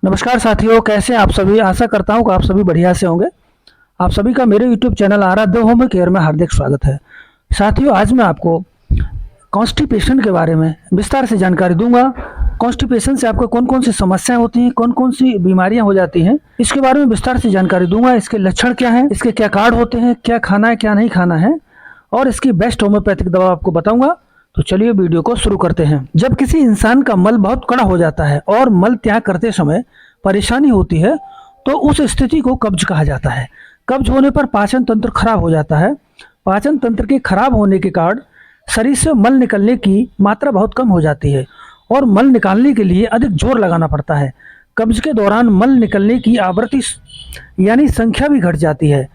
नमस्कार साथियों, कैसे हैं आप सभी। आशा करता हूं कि आप सभी बढ़िया से होंगे। आप सभी का मेरे यूट्यूब चैनल आराध्य होम केयर में हार्दिक स्वागत है। साथियों, आज मैं आपको कॉन्स्टिपेशन के बारे में विस्तार से जानकारी दूंगा। कॉन्स्टिपेशन से आपको कौन कौन सी समस्याएं होती हैं, कौन कौन सी बीमारियां हो जाती हैं, इसके बारे में विस्तार से जानकारी दूंगा। इसके लक्षण क्या हैं, इसके क्या कार्ड होते हैं, क्या खाना है क्या नहीं खाना है, और इसकी बेस्ट होम्योपैथिक दवा आपको बताऊंगा। तो चलिए वीडियो को शुरू करते हैं। जब किसी इंसान का मल बहुत कड़ा हो जाता है और मल त्याग करते समय परेशानी होती है तो उस स्थिति को कब्ज कहा जाता है। कब्ज होने पर पाचन तंत्र खराब हो जाता है। पाचन तंत्र के खराब होने के कारण शरीर से मल निकलने की मात्रा बहुत कम हो जाती है और मल निकालने के लिए अधिक जोर लगाना पड़ता है। कब्ज के दौरान मल निकलने की आवृत्ति यानी संख्या भी घट जाती है।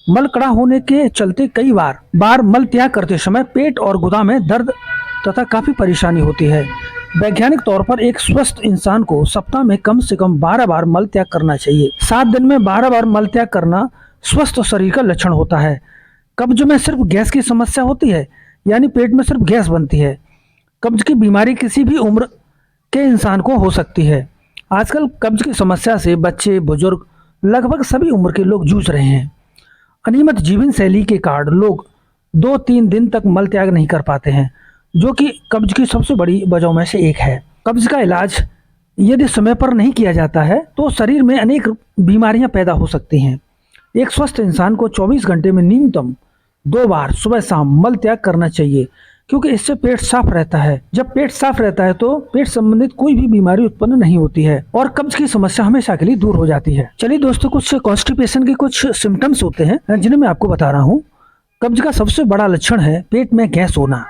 मल कड़ा होने के चलते कई बार मल त्याग करते समय पेट और गुदा में दर्द तथा काफी परेशानी होती है। वैज्ञानिक तौर पर एक स्वस्थ इंसान को सप्ताह में कम से कम 12 बार मल त्याग करना चाहिए। 7 दिन में 12 बार मल त्याग करना स्वस्थ शरीर का लक्षण होता है। कब्ज में सिर्फ गैस की समस्या होती है, यानी पेट में सिर्फ गैस बनती है। कब्ज की बीमारी किसी भी उम्र के इंसान को हो सकती है। आजकल कब्ज की समस्या से बच्चे, बुजुर्ग, लगभग सभी उम्र के लोग जूझ रहे हैं। अनियमित जीवन शैली के कारण लोग 2-3 दिन तक मल त्याग नहीं कर पाते हैं, जो कि कब्ज की सबसे बड़ी वजहों में से एक है। कब्ज का इलाज यदि समय पर नहीं किया जाता है तो शरीर में अनेक बीमारियां पैदा हो सकती हैं। एक स्वस्थ इंसान को 24 घंटे में न्यूनतम 2 बार सुबह शाम मल त्याग करना चाहिए, क्योंकि इससे पेट साफ रहता है। जब पेट साफ रहता है तो पेट संबंधित कोई भी बीमारी उत्पन्न नहीं होती है और कब्ज की समस्या हमेशा के लिए दूर हो जाती है। चलिए दोस्तों, कुछ कॉन्स्टिपेशन के कुछ सिम्टम्स होते हैं जिन्हें मैं आपको बता रहा हूँ। कब्ज का सबसे बड़ा लक्षण है पेट में गैस होना,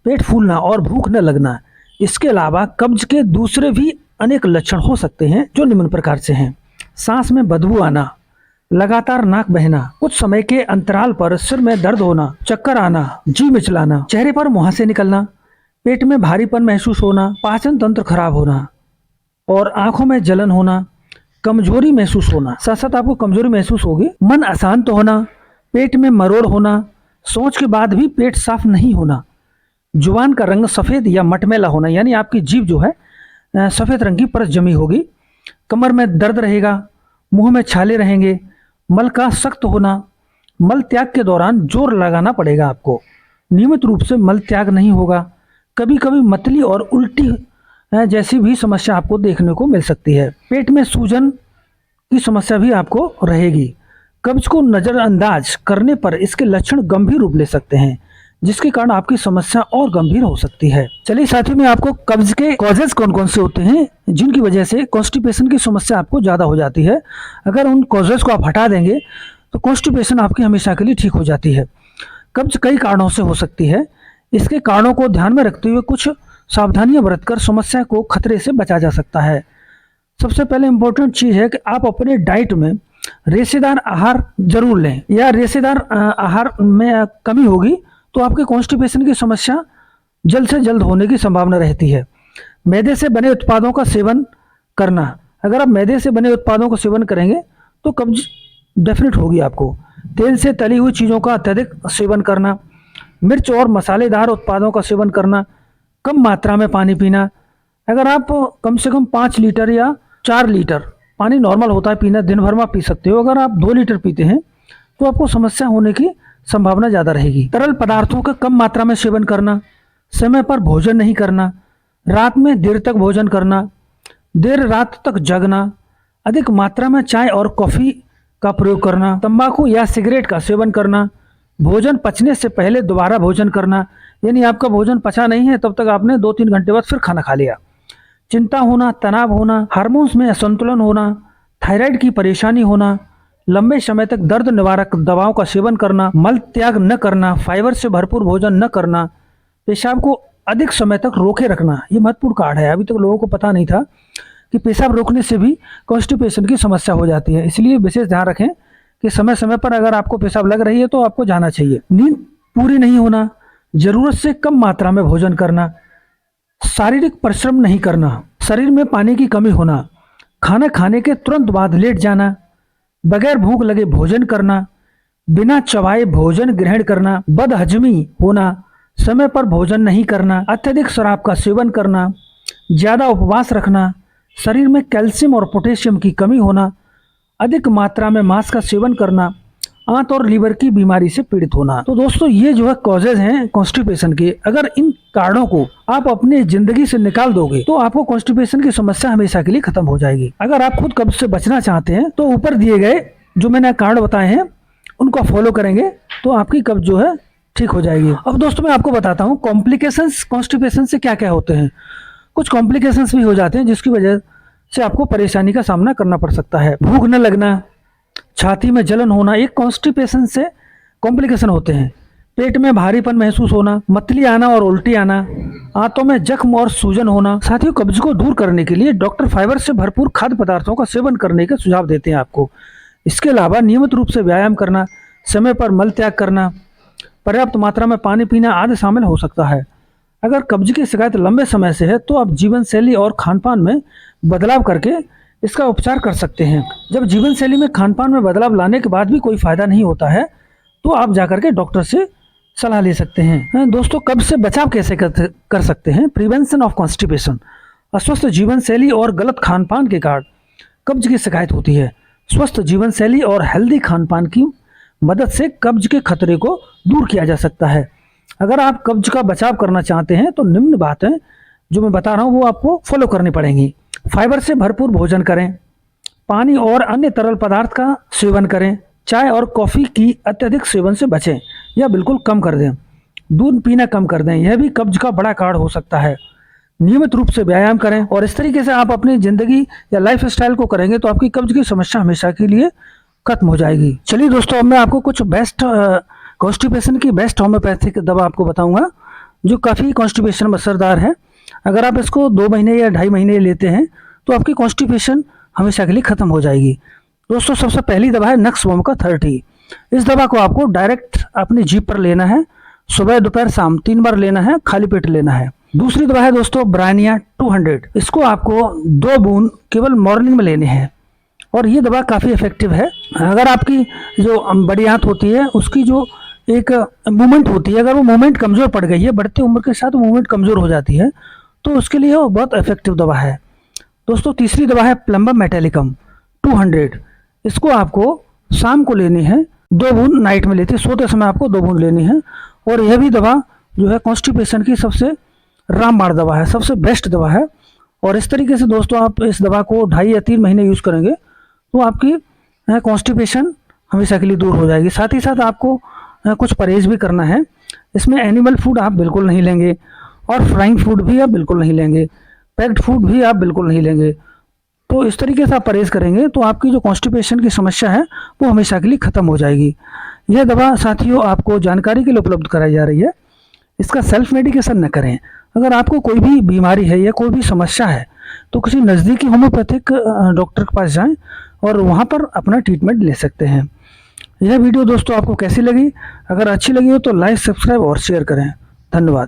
पेट फूलना और भूख न लगना। इसके अलावा कब्ज के दूसरे भी अनेक लक्षण हो सकते हैं जो निम्न प्रकार से हैं। सांस में बदबू आना, लगातार नाक बहना, कुछ समय के अंतराल पर सिर में दर्द होना, चक्कर आना, जी मिचलाना, चेहरे पर मुहासे निकलना, पेट में भारीपन महसूस होना, पाचन तंत्र खराब होना और आंखों में जलन होना, कमजोरी महसूस होना। साथ साथ आपको कमजोरी महसूस होगी। मन अशांत होना, पेट में मरोड़ होना, सोच के बाद भी पेट साफ नहीं होना, जुबान का रंग सफ़ेद या मटमैला होना, यानी आपकी जीभ जो है सफ़ेद रंग की परत जमी होगी, कमर में दर्द रहेगा, मुंह में छाले रहेंगे, मल का सख्त होना। मल त्याग के दौरान जोर लगाना पड़ेगा आपको। नियमित रूप से मल त्याग नहीं होगा। कभी कभी मतली और उल्टी जैसी भी समस्या आपको देखने को मिल सकती है। पेट में सूजन की समस्या भी आपको रहेगी। कब्ज को नज़रअंदाज करने पर इसके लक्षण गंभीर रूप ले सकते हैं, जिसके कारण आपकी समस्या और गंभीर हो सकती है। चलिए साथियों, मैं आपको कब्ज के कॉजेज कौन कौन से होते हैं जिनकी वजह से कॉन्स्टिपेशन की समस्या आपको ज़्यादा हो जाती है। अगर उन कॉजेज को आप हटा देंगे तो कॉन्स्टिपेशन आपकी हमेशा के लिए ठीक हो जाती है। कब्ज कई कारणों से हो सकती है। इसके कारणों को ध्यान में रखते हुए कुछ सावधानियां बरतकर समस्या को खतरे से बचा जा सकता है। सबसे पहले इम्पोर्टेंट चीज़ है कि आप अपने डाइट में रेशेदार आहार जरूर लें, या रेशेदार आहार में कमी होगी तो आपके कॉन्स्टिपेशन की समस्या जल्द से जल्द होने की संभावना रहती है। मैदे से बने उत्पादों का सेवन करना, अगर आप मैदे से बने उत्पादों का सेवन करेंगे तो कब्ज डेफिनेट होगी आपको। तेल से तली हुई चीज़ों का अत्यधिक सेवन करना, मिर्च और मसालेदार उत्पादों का सेवन करना, कम मात्रा में पानी पीना। अगर आप कम से कम 5 लीटर या 4 लीटर पानी नॉर्मल होता है पीना, दिन भर में आप पी सकते हो। अगर आप 2 लीटर पीते हैं तो आपको समस्या होने की संभावना ज़्यादा रहेगी। तरल पदार्थों का कम मात्रा में सेवन करना, समय पर भोजन नहीं करना, रात में देर तक भोजन करना, देर रात तक जगना, अधिक मात्रा में चाय और कॉफ़ी का प्रयोग करना, तंबाकू या सिगरेट का सेवन करना, भोजन पचने से पहले दोबारा भोजन करना, यानी आपका भोजन पचा नहीं है तब तक आपने 2-3 घंटे बाद फिर खाना खा लिया। चिंता होना, तनाव होना, हार्मोन्स में असंतुलन होना, थायराइड की परेशानी होना, लंबे समय तक दर्द निवारक दवाओं का सेवन करना, मल त्याग न करना, फाइबर से भरपूर भोजन न करना, पेशाब को अधिक समय तक रोके रखना। ये महत्वपूर्ण कारण है। अभी तक लोगों को पता नहीं था कि पेशाब रोकने से भी कॉन्स्टिपेशन की समस्या हो जाती है। इसलिए विशेष ध्यान रखें कि समय समय पर अगर आपको पेशाब लग रही है तो आपको जाना चाहिए। नींद पूरी नहीं होना, जरूरत से कम मात्रा में भोजन करना, शारीरिक परिश्रम नहीं करना, शरीर में पानी की कमी होना, खाना खाने के तुरंत बाद लेट जाना, बगैर भूख लगे भोजन करना, बिना चबाए भोजन ग्रहण करना, बदहजमी होना, समय पर भोजन नहीं करना, अत्यधिक शराब का सेवन करना, ज़्यादा उपवास रखना, शरीर में कैल्शियम और पोटेशियम की कमी होना, अधिक मात्रा में मांस का सेवन करना, आंत और लीवर की बीमारी से पीड़ित होना। तो दोस्तों ये जो है कॉजेज हैं कॉन्स्टिपेशन के। अगर इन कारणों को आप अपनी जिंदगी से निकाल दोगे तो आपको कॉन्स्टिपेशन की समस्या हमेशा के लिए खत्म हो जाएगी। अगर आप खुद कब्ज से बचना चाहते हैं तो ऊपर दिए गए जो मैंने कारण बताए हैं उनको फॉलो करेंगे तो आपकी कब्ज जो है ठीक हो जाएगी। अब दोस्तों मैं आपको बताता हूँ कॉम्प्लिकेशंस कॉन्स्टिपेशन से क्या क्या होते हैं। कुछ कॉम्प्लिकेशंस भी हो जाते हैं जिसकी वजह से आपको परेशानी का सामना करना पड़ सकता है। भूख न लगना, छाती में जलन होना, एक कॉन्स्टिपेशन से कॉम्प्लिकेशन होते हैं। पेट में भारीपन महसूस होना, मतली आना और उल्टी आना, आंतों में जख्म और सूजन होना। साथियों कब्ज को दूर करने के लिए डॉक्टर फाइबर से भरपूर खाद्य पदार्थों का सेवन करने का सुझाव देते हैं आपको। इसके अलावा नियमित रूप से व्यायाम करना, समय पर मल त्याग करना, पर्याप्त मात्रा में पानी पीना आदि शामिल हो सकता है। अगर कब्ज की शिकायत लंबे समय से है तो आप जीवन शैली और खान पान में बदलाव करके इसका उपचार कर सकते हैं। जब जीवन शैली में खान पान में बदलाव लाने के बाद भी कोई फायदा नहीं होता है तो आप जाकर के डॉक्टर से सलाह ले सकते हैं। दोस्तों कब्ज से बचाव कैसे कर सकते हैं। Prevention of constipation. अस्वस्थ जीवन शैली और गलत खान पान के कारण कब्ज की शिकायत होती है। स्वस्थ जीवन शैली और हेल्दी खान पान की मदद से कब्ज के खतरे को दूर किया जा सकता है। अगर आप कब्ज का बचाव करना चाहते हैं तो निम्न बातें जो मैं बता रहा हूँ वो आपको फॉलो करनी पड़ेंगी। फाइबर से भरपूर भोजन करें, पानी और अन्य तरल पदार्थ का सेवन करें, चाय और कॉफ़ी की अत्यधिक सेवन से बचें या बिल्कुल कम कर दें, दूध पीना कम कर दें, यह भी कब्ज का बड़ा कारण हो सकता है। नियमित रूप से व्यायाम करें और इस तरीके से आप अपनी ज़िंदगी या लाइफ स्टाइल को करेंगे तो आपकी कब्ज की समस्या हमेशा के लिए खत्म हो जाएगी। चलिए दोस्तों अब मैं आपको कुछ बेस्ट कॉन्स्टिपेशन की बेस्ट होम्योपैथिक दवा आपको बताऊंगा जो काफ़ी कॉन्स्टिपेशन में असरदार है। अगर आप इसको 2 महीने या 2.5 महीने लेते हैं तो आपकी कॉन्स्टिपेशन हमेशा के लिए ख़त्म हो जाएगी। दोस्तों सबसे पहली दवा है नक्स वोम का 30। इस दवा को आपको डायरेक्ट अपनी जीभ पर लेना है, सुबह दोपहर शाम 3 बार लेना है, खाली पेट लेना है। दूसरी दवा है दोस्तों ब्रानिया 200। इसको आपको 2 बूंद केवल मॉर्निंग में लेने हैं और ये दवा काफ़ी इफेक्टिव है। अगर आपकी जो बड़ी आंत होती है उसकी जो एक मूवमेंट होती है, अगर वो मूवमेंट कमज़ोर पड़ गई है, बढ़ती उम्र के साथ मूवमेंट कमज़ोर हो जाती है तो उसके लिए वो बहुत इफेक्टिव दवा है। दोस्तों तीसरी दवा है प्लम्बम मेटेलिकम 200। इसको आपको शाम को लेनी है, 2 बूंद नाइट में लेती है, सोते समय आपको 2 बूंद लेनी है। और यह भी दवा जो है कॉन्स्टिपेशन की सबसे रामबाण दवा है, सबसे बेस्ट दवा है। और इस तरीके से दोस्तों आप इस दवा को 2.5 या 3 महीने यूज़ करेंगे तो आपकी कॉन्स्टिपेशन हमेशा के लिए दूर हो जाएगी। साथ ही साथ आपको कुछ परहेज भी करना है। इसमें एनिमल फूड आप बिल्कुल नहीं लेंगे और फ्राइंग फूड भी आप बिल्कुल नहीं लेंगे, पैक्ड फूड भी आप बिल्कुल नहीं लेंगे। तो इस तरीके से आप परहेज करेंगे तो आपकी जो कॉन्स्टिपेशन की समस्या है वो हमेशा के लिए ख़त्म हो जाएगी। यह दवा साथियों आपको जानकारी के लिए उपलब्ध कराई जा रही है। इसका सेल्फ मेडिकेशन न करें। अगर आपको कोई भी बीमारी है या कोई भी समस्या है तो किसी नज़दीकी होम्योपैथिक डॉक्टर के पास जाएं और वहाँ पर अपना ट्रीटमेंट ले सकते हैं। यह वीडियो दोस्तों आपको कैसी लगी? अगर अच्छी लगी हो तो लाइक, सब्सक्राइब और शेयर करें। धन्यवाद।